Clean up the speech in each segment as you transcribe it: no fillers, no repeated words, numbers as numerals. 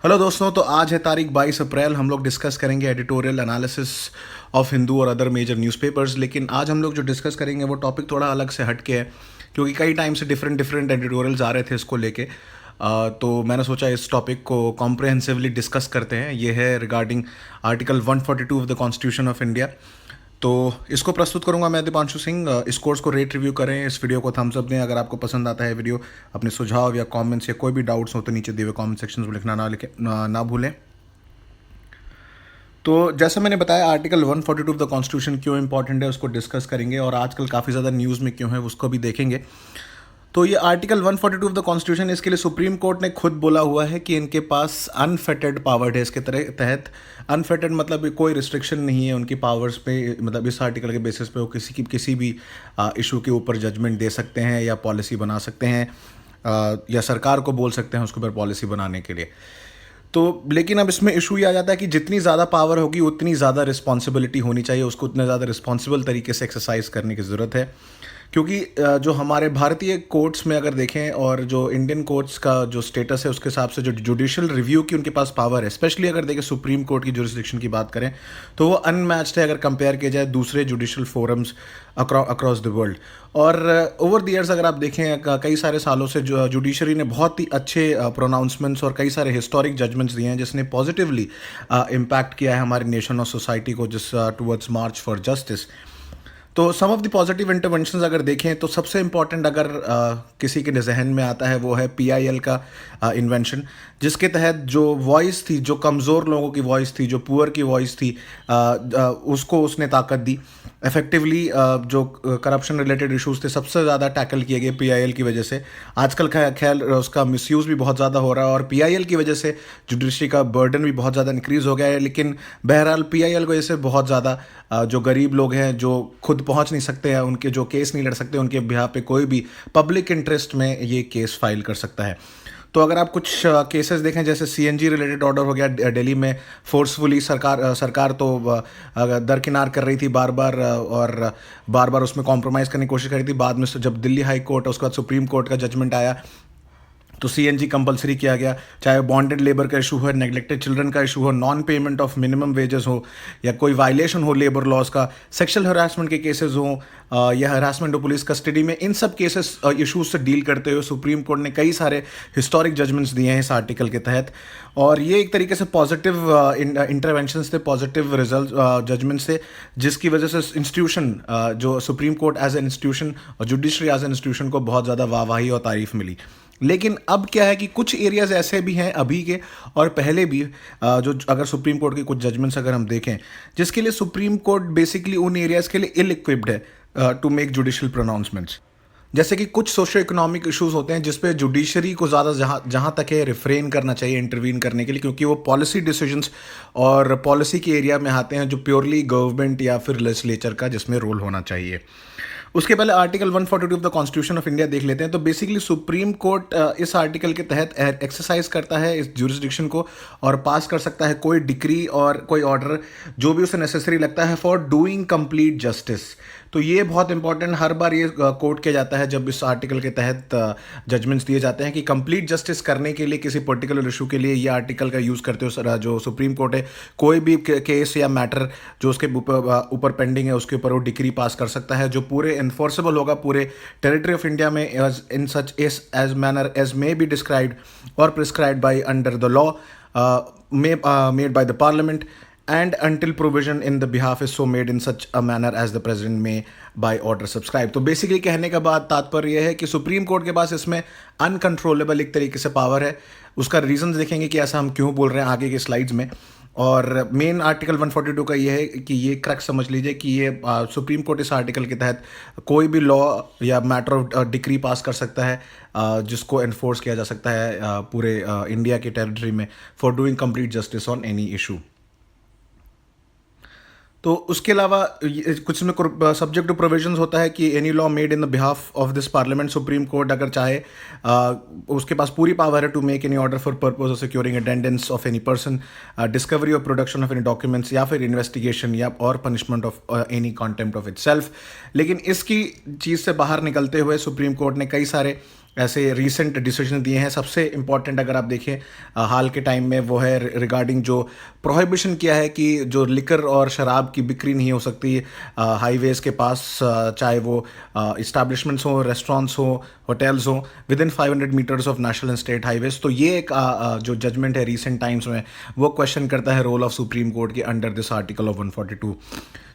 Hello दोस्तों, तो आज है तारीख 22 अप्रैल। हम लोग डिस्कस करेंगे एडिटोरियल एनालिसिस ऑफ हिंदू और अदर मेजर न्यूज़पेपर्स। लेकिन आज हम लोग जो डिस्कस करेंगे वो टॉपिक थोड़ा अलग से हट के है, क्योंकि कई टाइम से डिफरेंट डिफरेंट एडिटोरियल्स आ रहे थे इसको लेके। तो मैंने सोचा इस टॉपिक को कॉम्प्रहेंसिवली डिस्कस करते हैं। ये है regarding article 142 of the constitution of India. तो इसको प्रस्तुत करूंगा मैं, दीपांशु सिंह। इस कोर्स को रेट रिव्यू करें, इस वीडियो को थम्स अप दें अगर आपको पसंद आता है वीडियो। अपने सुझाव या कमेंट्स या कोई भी डाउट्स हो तो नीचे दिए हुए कमेंट सेक्शन में लिखना ना भूलें। तो जैसा मैंने बताया, आर्टिकल 142 ऑफ द कॉन्स्टिट्यूशन क्यों इंपॉर्टेंट है उसको डिस्कस करेंगे, और आजकल काफ़ी ज़्यादा न्यूज़ में क्यों है उसको भी देखेंगे। तो ये आर्टिकल 142 ऑफ द कॉन्स्टिट्यूशन, इसके लिए सुप्रीम कोर्ट ने खुद बोला हुआ है कि इनके पास अनफेटेड पावर है। इसके तहत अनफेटेड मतलब कोई रिस्ट्रिक्शन नहीं है उनकी पावर्स पे। मतलब इस आर्टिकल के बेसिस पे वो किसी भी इशू के ऊपर जजमेंट दे सकते हैं या पॉलिसी बना सकते हैं, या सरकार को बोल सकते हैं उसके ऊपर पॉलिसी बनाने के लिए। तो लेकिन अब इसमें इशू ये आ जाता है कि जितनी ज़्यादा पावर होगी उतनी ज़्यादा रिस्पॉन्सिबिलिटी होनी चाहिए, उसको उतने ज़्यादा रिस्पॉन्सिबल तरीके से एक्सरसाइज करने की ज़रूरत है। क्योंकि जो हमारे भारतीय कोर्ट्स में अगर देखें और जो इंडियन कोर्ट्स का जो स्टेटस है उसके हिसाब से जो जुडिशियल रिव्यू की उनके पास पावर है, स्पेशली अगर देखें सुप्रीम कोर्ट की जुरिस्डिक्शन की बात करें, तो वो अनमैच्ड है अगर कंपेयर किया जाए दूसरे judicial forums across the world. और ओवर द ईयर्स अगर आप देखें, कई सारे सालों से जो जुडिशरी ने बहुत ही अच्छे प्रोनाउंसमेंट्स और कई सारे हिस्टोरिक जजमेंट्स दिए हैं जिसने पॉजिटिवली इम्पैक्ट किया है हमारे नेशन और सोसाइटी को जिस टुवर्ड्स मार्च फॉर जस्टिस। तो सम ऑफ द पॉजिटिव इंटरवेंशंस अगर देखें तो सबसे इम्पॉर्टेंट अगर किसी के जहन में आता है वो है पीआईएल का इन्वेंशन, जिसके तहत जो वॉइस थी, जो कमज़ोर लोगों की वॉइस थी, जो पुअर की वॉइस थी, उसको उसने ताकत दी। इफेक्टिवली जो करप्शन रिलेटेड इश्यूज थे सबसे ज़्यादा टैकल किए गए पीआईएल की वजह से। आजकल खैर उसका मिसयूज़ भी बहुत ज़्यादा हो रहा है और पीआईएल की वजह से जुडिशरी का बर्डन भी बहुत ज़्यादा इंक्रीज़ हो गया है। लेकिन बहरहाल पीआईएल की वजह से बहुत ज़्यादा जो गरीब लोग हैं जो खुद पहुंच नहीं सकते हैं, उनके जो केस नहीं लड़ सकते, उनके बिहाफ पे कोई भी पब्लिक इंटरेस्ट में ये केस फाइल कर सकता है। तो अगर आप कुछ केसेस देखें, जैसे सीएनजी रिलेटेड ऑर्डर हो गया दिल्ली में, फोर्सफुली सरकार तो दरकिनार कर रही थी बार बार, और बार बार उसमें कॉम्प्रोमाइज़ करने की कोशिश कर रही थी। बाद में जब दिल्ली हाई कोर्ट, उसके बाद सुप्रीम कोर्ट का जजमेंट आया तो सीएनजी कंपलसरी किया गया। चाहे बॉन्डेड लेबर का इशू हो, नेग्लेक्टेड चिल्ड्रन का इशू हो, non payment of minimum wages हो, या कोई वायलेशन हो लेबर लॉज का, सेक्सुअल हरासमेंट के केसेस हों, या हरासमेंट ऑफ पुलिस कस्टडी में, इन सब केसेस इशूज से डील करते हुए सुप्रीम कोर्ट ने कई सारे हिस्टोरिक जजमेंट्स दिए हैं इस आर्टिकल के तहत। और ये एक तरीके से पॉजिटिव इंटरवेंशंस थे, पॉजिटिव रिजल्ट जजमेंट्स थे, जिसकी वजह से इंस्टीट्यूशन जो supreme court as an institution और जुडिशरी एज एन इंस्टीट्यूशन को बहुत ज़्यादा वाहवाही और तारीफ मिली। लेकिन अब क्या है कि कुछ एरियाज ऐसे भी हैं अभी के और पहले भी, जो अगर सुप्रीम कोर्ट के कुछ जजमेंट्स अगर हम देखें, जिसके लिए सुप्रीम कोर्ट बेसिकली उन एरियाज के लिए इल इक्विप्ड है टू मेक जुडिशियल प्रोनाउंसमेंट्स। जैसे कि कुछ सोशो इकोनॉमिक इश्यूज होते हैं जिसपे जुडिशरी को ज़्यादा जहाँ तक है रिफ्रेन करना चाहिए इंटरवीन करने के लिए, क्योंकि वो पॉलिसी डिसीजंस और पॉलिसी के एरिया में आते हैं जो प्योरली गवर्नमेंट या फिर लेजिस्लेचर का जिसमें रोल होना चाहिए। उसके पहले article 142 of the constitution of India देख लेते हैं। तो बेसिकली सुप्रीम कोर्ट इस आर्टिकल के तहत एक्सरसाइज करता है इस ज्यूरिसडिक्शन को और पास कर सकता है कोई डिक्री और कोई ऑर्डर जो भी उसे नेसेसरी लगता है फॉर डूइंग कंप्लीट जस्टिस। तो ये बहुत इंपॉर्टेंट, हर बार ये कोट किया जाता है जब इस आर्टिकल के तहत जजमेंट्स दिए जाते हैं कि कंप्लीट जस्टिस करने के लिए किसी पर्टिकुलर इशू के लिए ये आर्टिकल का यूज़ करते हो जो सुप्रीम कोर्ट है। कोई भी केस या मैटर जो उसके ऊपर पेंडिंग है उसके ऊपर वो डिक्री पास कर सकता है जो पूरे इन्फोर्सेबल होगा पूरे टेरिटरी ऑफ इंडिया में, in such as manner as may be described और prescribed by under the law made by the parliament and until provision in the behalf is so made in such a manner as the president may by order subscribe। तो basically कहने का बात तात्पर्य यह है कि supreme court के पास इसमें अनकंट्रोलेबल एक तरीके से पावर है। उसका रीजन देखेंगे कि ऐसा हम क्यों बोल रहे हैं आगे के स्लाइड्स में। और मेन आर्टिकल 142 का ये है कि ये क्रक्स समझ लीजिए कि ये सुप्रीम कोर्ट इस आर्टिकल के तहत कोई भी लॉ या मैटर ऑफ डिक्री पास कर सकता है जिसको एनफोर्स किया जा सकता है पूरे इंडिया के टेरिटरी में for doing complete justice on any issue. तो उसके अलावा कुछ में सब्जेक्ट टू प्रोविजंस होता है कि any law made in the behalf of this parliament, supreme court अगर चाहे उसके पास पूरी पावर है to make any order for purpose of securing attendance of any person, discovery और प्रोडक्शन ऑफ एनी डॉक्यूमेंट्स, या फिर इन्वेस्टिगेशन या और punishment of any contempt of itself. लेकिन इसकी चीज़ से बाहर निकलते हुए सुप्रीम कोर्ट ने कई सारे ऐसे रीसेंट डिसीजन दिए हैं। सबसे इम्पॉर्टेंट अगर आप देखें हाल के टाइम में वो है रिगार्डिंग जो प्रोहिबिशन किया है कि जो लिकर और शराब की बिक्री नहीं हो सकती हाईवेज के पास, चाहे वो इस्टेब्लिशमेंट्स हो, रेस्टोरेंट्स हो, होटल्स हो, within 500 meters of national and state highways. तो ये एक जो जजमेंट है रिसेंट टाइम्स में, वो क्वेश्चन करता है रोल ऑफ सुप्रीम कोर्ट के अंडर दिस आर्टिकल ऑफ 142,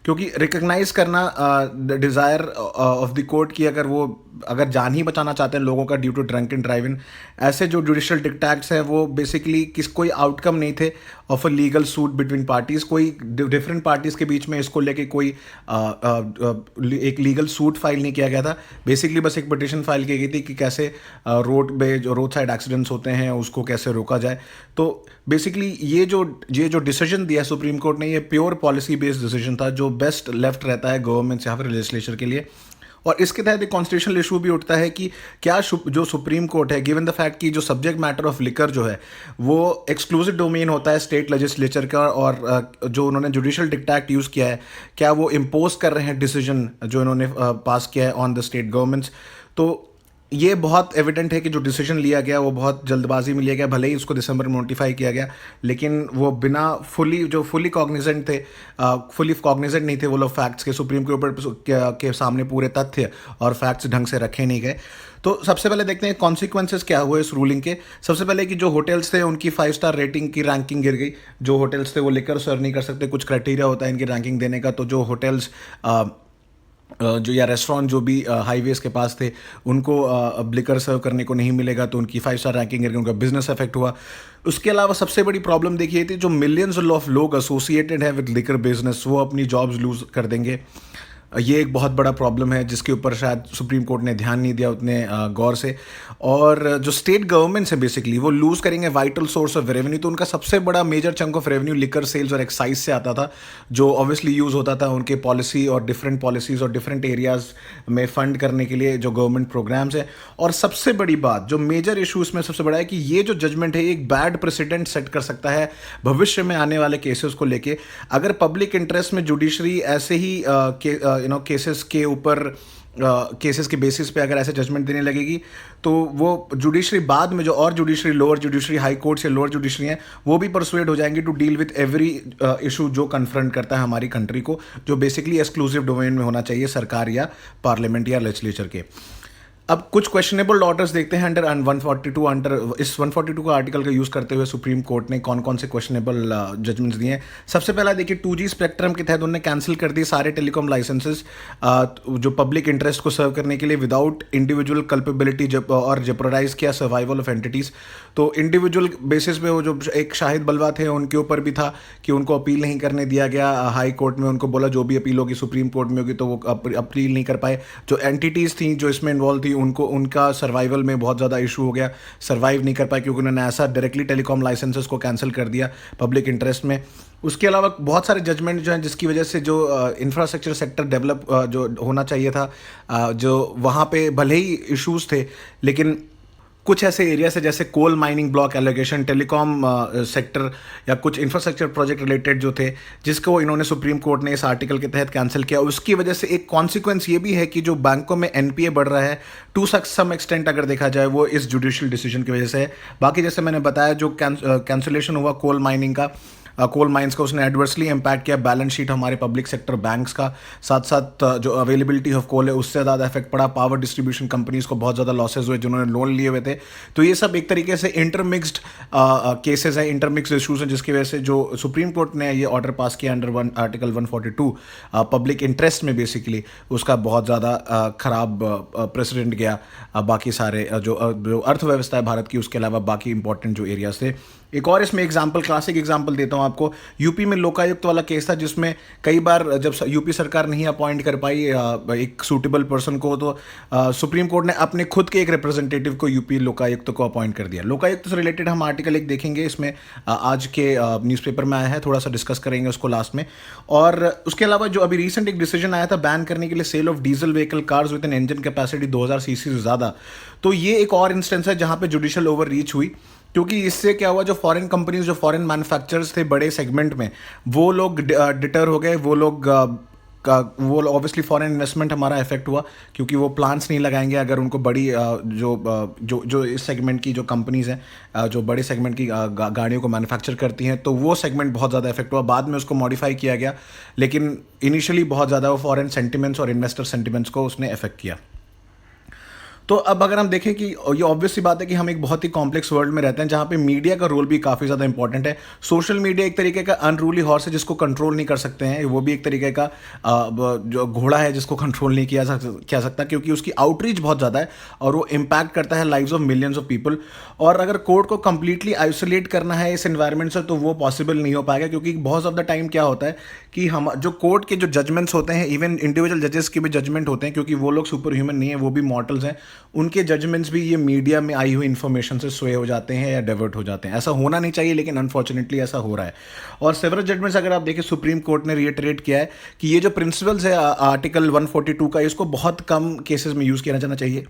क्योंकि रिकग्नाइज करना डिज़ायर ऑफ द कोर्ट की अगर जान ही बचाना चाहते हैं लोगों का due to drunk and driving, ऐसे जो जुडिशियल डिक्टैट्स हैं वो बेसिकली कोई आउटकम नहीं थे of a legal suit between parties, कोई डिफरेंट पार्टीज के बीच में इसको लेके कोई एक लीगल सूट फाइल नहीं किया गया था। बेसिकली बस एक पिटिशन फाइल की गई थी कि कैसे रोड पे जो रोड साइड एक्सीडेंट्स होते हैं उसको कैसे रोका जाए। तो बेसिकली ये जो डिसीजन दिया सुप्रीम कोर्ट ने, ये प्योर पॉलिसी बेस्ड डिसीजन था जो बेस्ट लेफ्ट रहता है गवर्नमेंट या फिर लेजिस्लेचर के लिए। और इसके तहत एक कॉन्स्टिट्यूशनल इशू भी उठता है कि क्या जो सुप्रीम कोर्ट है, गिवन द फैक्ट कि जो सब्जेक्ट मैटर ऑफ लिकर जो है वो एक्सक्लूसिव डोमेन होता है स्टेट लेजिस्लेचर का, और जो उन्होंने जुडिशियल डिक्टैट यूज़ किया है, क्या वो इम्पोज कर रहे हैं डिसीजन जो इन्होंने पास किया है ऑन द स्टेट गवर्नमेंट्स। तो ये बहुत एविडेंट है कि जो डिसीजन लिया गया वो बहुत जल्दबाजी में लिया गया, भले ही उसको दिसंबर में नोटिफाई किया गया, लेकिन वो बिना फुली कॉग्निजेंट थे, फुली कॉग्निजेंट नहीं थे वो लोग फैक्ट्स के, सुप्रीम कोर्ट के सामने पूरे तथ्य और फैक्ट्स ढंग से रखे नहीं गए। तो सबसे पहले देखते हैं कॉन्सिक्वेंसेस क्या हुए इस रूलिंग के। सबसे पहले कि जो होटल्स थे उनकी 5 स्टार रेटिंग की रैंकिंग गिर गई। जो होटल्स थे वो लिकर सर्व नहीं कर सकते, कुछ क्राइटेरिया होता है इनकी रैंकिंग देने का। तो जो होटल्स जो या रेस्टोरेंट जो भी हाईवेज के पास थे उनको अब लिकर सर्व करने को नहीं मिलेगा, तो उनकी 5 स्टार रैंकिंग गिर गई, उनका बिजनेस अफेक्ट हुआ। उसके अलावा सबसे बड़ी प्रॉब्लम देखिए थी जो मिलियंस ऑफ लोग एसोसिएटेड हैं विद लिकर बिजनेस, वो अपनी जॉब्स लूज कर देंगे। ये एक बहुत बड़ा प्रॉब्लम है जिसके ऊपर शायद सुप्रीम कोर्ट ने ध्यान नहीं दिया उतने गौर से। और जो स्टेट गवर्नमेंट्स है बेसिकली वो लूज करेंगे वाइटल सोर्स ऑफ रेवेन्यू। तो उनका सबसे बड़ा major chunk of revenue liquor sales और एक्साइज से आता था, जो ऑब्वियसली यूज होता था उनके पॉलिसी और डिफरेंट पॉलिसीज और डिफरेंट एरियाज में फंड करने के लिए जो गवर्नमेंट प्रोग्राम्स है। और सबसे बड़ी बात, जो मेजर इशू इसमें सबसे बड़ा है कि ये जो जजमेंट है एक बैड प्रेसिडेंट सेट कर सकता है भविष्य में आने वाले केसेस को लेके। अगर पब्लिक इंटरेस्ट में जुडिशरी ऐसे ही केसेस के ऊपर केसेस के बेसिस पे अगर ऐसे जजमेंट देने लगेगी, तो वो जुडिशरी बाद में जो और judiciary, lower judiciary, high court से लोअर जुडिशरी हैं, वो भी परसुएड हो जाएंगी to deal with every issue जो कन्फ्रंट करता है हमारी कंट्री को, जो बेसिकली एक्सक्लूसिव डोमेन में होना चाहिए सरकार या पार्लियामेंट या लेजिस्लेचर के। अब कुछ क्वेश्चनेबल ऑर्डर्स देखते हैं अंडर 142, अंडर इस 142 का आर्टिकल का यूज़ करते हुए सुप्रीम कोर्ट ने कौन कौन से क्वेश्चनेबल जजमेंट्स दिए हैं। सबसे पहला देखिए 2G स्पेक्ट्रम के तहत उन्होंने कैंसिल कर दिए सारे टेलीकॉम लाइसेंसेस जो पब्लिक इंटरेस्ट को सर्व करने के लिए विदाउट इंडिविजुअल कल्पेबिलिटी और जेपरडाइज किया सर्वाइवल ऑफ एंटिटीज़। तो इंडिविजुअल बेसिस पे वो जो एक शाहिद बलवा थे उनके ऊपर भी था कि उनको अपील नहीं करने दिया गया हाई कोर्ट में। उनको बोला जो भी अपील होगी सुप्रीम कोर्ट में होगी, तो वो अपील नहीं कर पाए। जो एंटिटीज़ थी जो इसमें इन्वॉल्व थी उनका सर्वाइवल में बहुत ज़्यादा इशू हो गया, सर्वाइव नहीं कर पाए क्योंकि उन्होंने ऐसा डायरेक्टली टेलीकॉम लाइसेंसेस को कैंसिल कर दिया पब्लिक इंटरेस्ट में। उसके अलावा बहुत सारे जजमेंट जो हैं जिसकी वजह से जो इंफ्रास्ट्रक्चर सेक्टर डेवलप जो होना चाहिए था, जो वहाँ पे भले ही इश्यूज थे, लेकिन कुछ ऐसे एरिया से जैसे coal mining block allocation, telecom sector या कुछ इंफ्रास्ट्रक्चर प्रोजेक्ट रिलेटेड जो थे, जिसको इन्होंने सुप्रीम कोर्ट ने इस आर्टिकल के तहत कैंसिल किया। उसकी वजह से एक कॉन्सिक्वेंस ये भी है कि जो बैंकों में एनपीए बढ़ रहा है टू सम एक्सटेंट अगर देखा जाए वो इस जुडिशियल डिसीजन की वजह से है। बाकी जैसे मैंने बताया जो कैंसिलेशन हुआ कोल माइनिंग का, कोल माइंस का, उसने एडवर्सली इम्पैक्ट किया बैलेंस शीट हमारे पब्लिक सेक्टर बैंक्स का, साथ साथ जो अवेलेबिलिटी ऑफ कोल है उससे ज़्यादा इफेक्ट पड़ा। पावर डिस्ट्रीब्यूशन कंपनीज को बहुत ज़्यादा लॉसेज हुए जिन्होंने लोन लिए हुए थे। तो ये सब एक तरीके से इंटरमिक्स्ड केसेस हैं, इंटरमिक्स्ड इशूज़ हैं, जिसकी वजह से जो सुप्रीम कोर्ट ने ये ऑर्डर पास किया अंडर आर्टिकल 142 पब्लिक इंटरेस्ट में, बेसिकली उसका बहुत ज़्यादा खराब प्रेसिडेंट गया बाकी सारे जो अर्थव्यवस्था है भारत की, उसके अलावा बाकी इंपॉर्टेंट जो एरियाज थे। एक और इसमें एग्जाम्पल, क्लासिक एग्जाम्पल देता हूँ आपको। यूपी में लोकायुक्त वाला केस था जिसमें कई बार जब यूपी सरकार नहीं अपॉइंट कर पाई एक सूटेबल पर्सन को, तो सुप्रीम कोर्ट ने अपने खुद के एक रिप्रेजेंटेटिव को यूपी लोकायुक्त को अपॉइंट कर दिया। लोकायुक्त से रिलेटेड हम आर्टिकल एक देखेंगे, इसमें आज के न्यूज़पेपर में आया है, थोड़ा सा डिस्कस करेंगे उसको लास्ट में। और उसके अलावा जो अभी रिसेंट एक डिसीजन आया था बैन करने के लिए sale of diesel vehicle cars with an engine capacity 2000 CC से ज़्यादा, तो ये एक और इंस्टेंस है जहाँ पे जुडिशियल ओवर रीच हुई। क्योंकि इससे क्या हुआ, जो फॉरेन कंपनीज, जो फॉरेन मैन्युफैक्चरर्स थे बड़े सेगमेंट में, वो लोग डिटर हो गए, वो लोग वो ऑब्वियसली फॉरेन इन्वेस्टमेंट हमारा इफेक्ट हुआ, क्योंकि वो प्लांट्स नहीं लगाएंगे अगर उनको बड़ी जो इस सेगमेंट की जो कंपनीज हैं, जो बड़े सेगमेंट की गाड़ियों को मैन्युफैक्चर करती हैं, तो वो सेगमेंट बहुत ज़्यादा इफेक्ट हुआ। बाद में उसको मॉडिफाई किया गया, लेकिन इनिशियली बहुत ज़्यादा वो फॉरेन सेंटिमेंट्स और इन्वेस्टर सेंटिमेंट्स को उसने इफेक्ट किया। तो अब अगर हम देखें कि ये ऑब्वियस सी बात है कि हम एक बहुत ही कॉम्प्लेक्स वर्ल्ड में रहते हैं जहाँ पे मीडिया का रोल भी काफ़ी ज़्यादा इंपॉर्टेंट है। सोशल मीडिया एक तरीके का अनरूली हॉर्स है जिसको कंट्रोल नहीं कर सकते हैं, वो भी एक तरीके का जो घोड़ा है जिसको कंट्रोल नहीं किया सकता, क्योंकि उसकी आउटरीच बहुत ज़्यादा है और वो इम्पैक्ट करता है lives of millions of people. और अगर कोर्ट को कंप्लीटली आइसोलेट करना है इस एनवायरनमेंट से, तो वो पॉसिबल नहीं हो पाएगा, क्योंकि बहुत ऑफ द टाइम क्या होता है कि हम जो कोर्ट के जो जजमेंट्स होते हैं, इवन इंडिविजुअल जजेस के भी जजमेंट होते हैं, क्योंकि वो लोग सुपर ह्यूमन नहीं है, वो भी मॉर्टल्स हैं, उनके जजमेंट्स भी ये मीडिया में आई हुई इन्फॉर्मेशन से स्वे हो जाते हैं या डाइवर्ट हो जाते हैं। ऐसा होना नहीं चाहिए, लेकिन अनफॉर्चुनेटली ऐसा हो रहा है। और सेवरल जजमेंट्स अगर आप देखें, सुप्रीम कोर्ट ने रिएटरेट किया है कि ये जो प्रिंसिपल्स है आर्टिकल 142 का, इसको बहुत कम केसेस में यूज़ किया जाना चाहिए।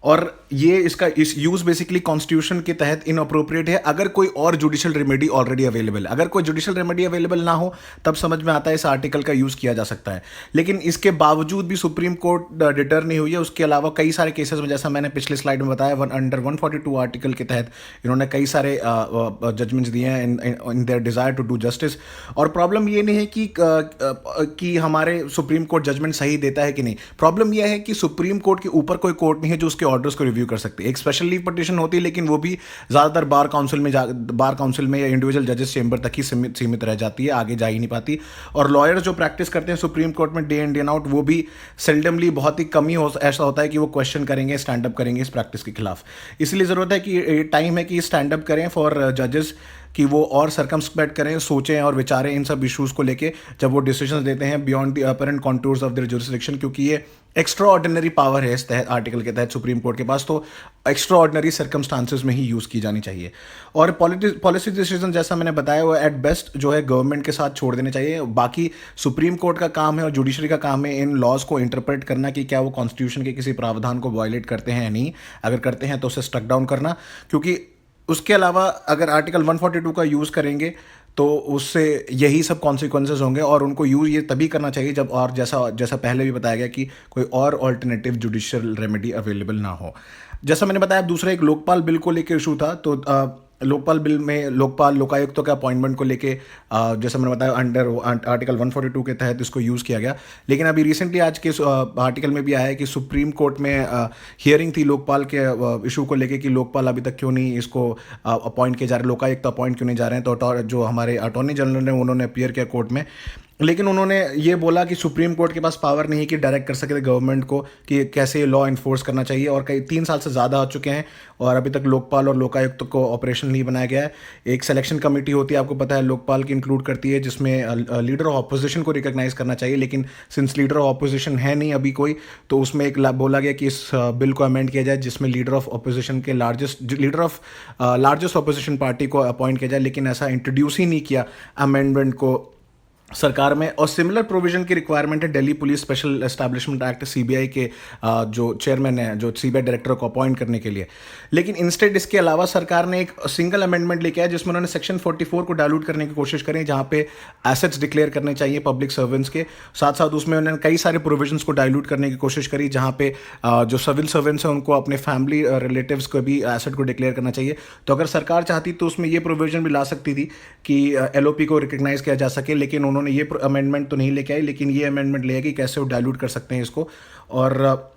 और ये इस यूज़ बेसिकली कॉन्स्टिट्यूशन के तहत इनअप्रोप्रिएट है अगर कोई और जुडिशियल रेमेडी ऑलरेडी अवेलेबल है। अगर कोई जुडिशियल रेमेडी अवेलेबल ना हो तब समझ में आता है इस आर्टिकल का यूज़ किया जा सकता है, लेकिन इसके बावजूद भी सुप्रीम कोर्ट डिटर नहीं हुई है। उसके अलावा कई सारे केसेस में, जैसा मैंने पिछले स्लाइड में बताया, अंडर 142 आर्टिकल के तहत इन्होंने कई सारे जजमेंट्स दिए हैं in their desire to do justice. और प्रॉब्लम ये नहीं है कि हमारे सुप्रीम कोर्ट जजमेंट सही देता है कि नहीं, प्रॉब्लम यह है कि सुप्रीम कोर्ट के ऊपर कोई कोर्ट नहीं है जो उसके ऑर्डर्स को रिव्यू कर सकती है। एक स्पेशल लीव पिटीशन होती है, लेकिन वो भी ज़्यादातर बार काउंसिल में या इंडिविजुअल जजेस चेंबर तक ही सीमित रह जाती है, आगे जा ही नहीं पाती। और लॉयर्स जो प्रैक्टिस करते हैं सुप्रीम कोर्ट में डे इन डे आउट, वो भी सेल्डमली, बहुत ही कम ही ऐसा होता है कि वो क्वेश्चन करेंगे, स्टैंड अप करेंगे इस प्रैक्टिस के खिलाफ। इसलिए ज़रूरत है कि टाइम है कि स्टैंड अप करें फॉर जजेस, कि वो और सर्कमस्पेक्ट करें, सोचें और विचारें इन सब इश्यूज़ को लेके जब वो डिसीजंस देते हैं beyond the apparent contours of their jurisdiction, क्योंकि ये एक्स्ट्रा ऑर्डिनरी पावर है इस तहत आर्टिकल के तहत सुप्रीम कोर्ट के पास, तो एक्स्ट्रा ऑर्डिनरी सर्कमस्टांसेस में ही यूज़ की जानी चाहिए। और पॉलिसी डिसीजन, जैसा मैंने बताया, वो एट बेस्ट जो है गवर्नमेंट के साथ छोड़ देने चाहिए। बाकी सुप्रीम कोर्ट का काम है और जुडिशरी का काम है इन लॉज को इंटरप्रेट करना कि क्या वो कॉन्स्टिट्यूशन के किसी प्रावधान को वायलेट करते हैं या नहीं। अगर करते हैं तो उसे स्ट्रक डाउन करना, क्योंकि उसके अलावा अगर आर्टिकल 142 का यूज़ करेंगे तो उससे यही सब कॉन्सिक्वेंसेस होंगे। और उनको यूज़ ये तभी करना चाहिए जब, और जैसा पहले भी बताया गया, कि कोई और ऑल्टरनेटिव जुडिशियल रेमेडी अवेलेबल ना हो। जैसा मैंने बताया, दूसरा एक लोकपाल बिल को लेकर इशू था। तो लोकपाल बिल में लोकायुक्तों के अपॉइंटमेंट को लेके, जैसा मैंने बताया, अंडर आर्टिकल 142 के तहत इसको यूज़ किया गया। लेकिन अभी रिसेंटली आज के आर्टिकल में भी आया है कि सुप्रीम कोर्ट में हियरिंग थी लोकपाल के इशू को लेके कि लोकपाल अभी तक क्यों नहीं इसको अपॉइंट किए जा रहे, लोकायुक्त अपॉइंट क्यों नहीं जा रहे हैं। तो जो हमारे अटॉर्नी जनरल ने, उन्होंने अपीयर किया कोर्ट में, लेकिन उन्होंने ये बोला कि सुप्रीम कोर्ट के पास पावर नहीं है कि डायरेक्ट कर सके गवर्नमेंट को कि कैसे लॉ इन्फोर्स करना चाहिए। और कई 3 साल से ज़्यादा हो चुके हैं और अभी तक लोकपाल और लोकायुक्त को ऑपरेशन नहीं बनाया गया है। एक सिलेक्शन कमेटी होती है, आपको पता है, लोकपाल की इंक्लूड करती है, जिसमें लीडर ऑफ अपोजिशन को रिकॉग्नाइज करना चाहिए। लेकिन सिंस लीडर ऑफ अपोजिशन है नहीं अभी कोई, तो उसमें एक बोला गया कि इस बिल को अमेंड किया जाए जिसमें लीडर ऑफ अपोजिशन के लार्जेस्ट अपोजिशन पार्टी को अपॉइंट किया जाए। लेकिन ऐसा इंट्रोड्यूस ही नहीं किया अमेंडमेंट को सरकार में। और सिमिलर प्रोविजन की रिक्वायरमेंट है Delhi police special establishment act, CBI के जो चेयरमैन है, जो सीबीआई डायरेक्टर को अपॉइंट करने के लिए। लेकिन इंस्टेड इसके अलावा सरकार ने एक सिंगल अमेंडमेंट लेके आया जिसमें उन्होंने सेक्शन 44 को डायलूट करने की कोशिश करी, जहाँ पे एसेट्स डिक्लेयर करने चाहिए पब्लिक सर्वेंट्स के। साथ साथ उसमें उन्होंने कई सारे प्रोविजंस को डायलूट करने की कोशिश करी, जहाँ पे जो सिविल सर्वेंट्स हैं उनको अपने फैमिली रिलेटिव्स को भी एसेट को डिक्लेयर करना चाहिए। तो अगर सरकार चाहती तो उसमें ये प्रोविजन भी ला सकती थी कि एलओपी को रिकग्नाइज किया जा सके, लेकिन उन्होंने ये अमेंडमेंट तो नहीं लेके आई। लेकिन ये अमेंडमेंट ले आई कि कैसे वो डायलूट कर सकते हैं इसको। और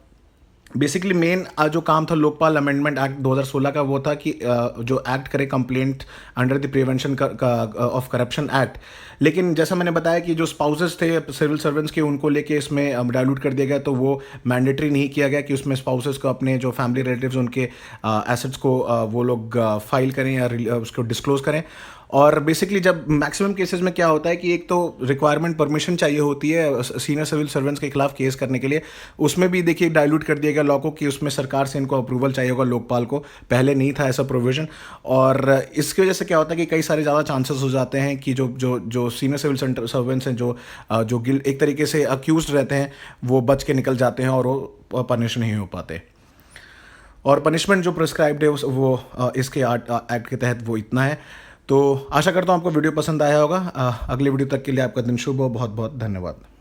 बेसिकली मेन जो काम था लोकपाल अमेंडमेंट एक्ट 2016 का, वो था कि जो एक्ट करे complaint under the prevention of corruption act. लेकिन जैसा मैंने बताया कि जो स्पाउसेस थे सिविल सर्वेंट्स के, उनको लेके इसमें डायलूट कर दिया गया, तो वो मैंडेटरी नहीं किया गया कि उसमें स्पाउसेस को अपने जो फैमिली रिलेटिव्स उनके एसेट्स को वो लोग फाइल करें या उसको डिस्क्लोज करें। और बेसिकली जब मैक्सिमम केसेस में क्या होता है कि एक तो रिक्वायरमेंट परमिशन चाहिए होती है सीनियर सिविल सर्वेंट्स के खिलाफ केस करने के लिए, उसमें भी देखिए डाइल्यूट कर दिया गया लॉ को कि उसमें सरकार से इनको अप्रूवल चाहिए होगा लोकपाल को, पहले नहीं था ऐसा प्रोविजन। और इसकी वजह से क्या होता है कि कई सारे ज़्यादा चांसेस हो जाते हैं कि जो सीनियर सिविल सर्वेंट्स हैं, जो एक तरीके से अक्यूज रहते हैं, वो बच के निकल जाते हैं और वो पनिश नहीं हो पाते। और पनिशमेंट जो प्रिस्क्राइब्ड है वो इसके एक्ट के तहत वो इतना है। तो आशा करता हूँ आपको वीडियो पसंद आया होगा। अगले वीडियो तक के लिए आपका दिन शुभ हो। बहुत बहुत धन्यवाद।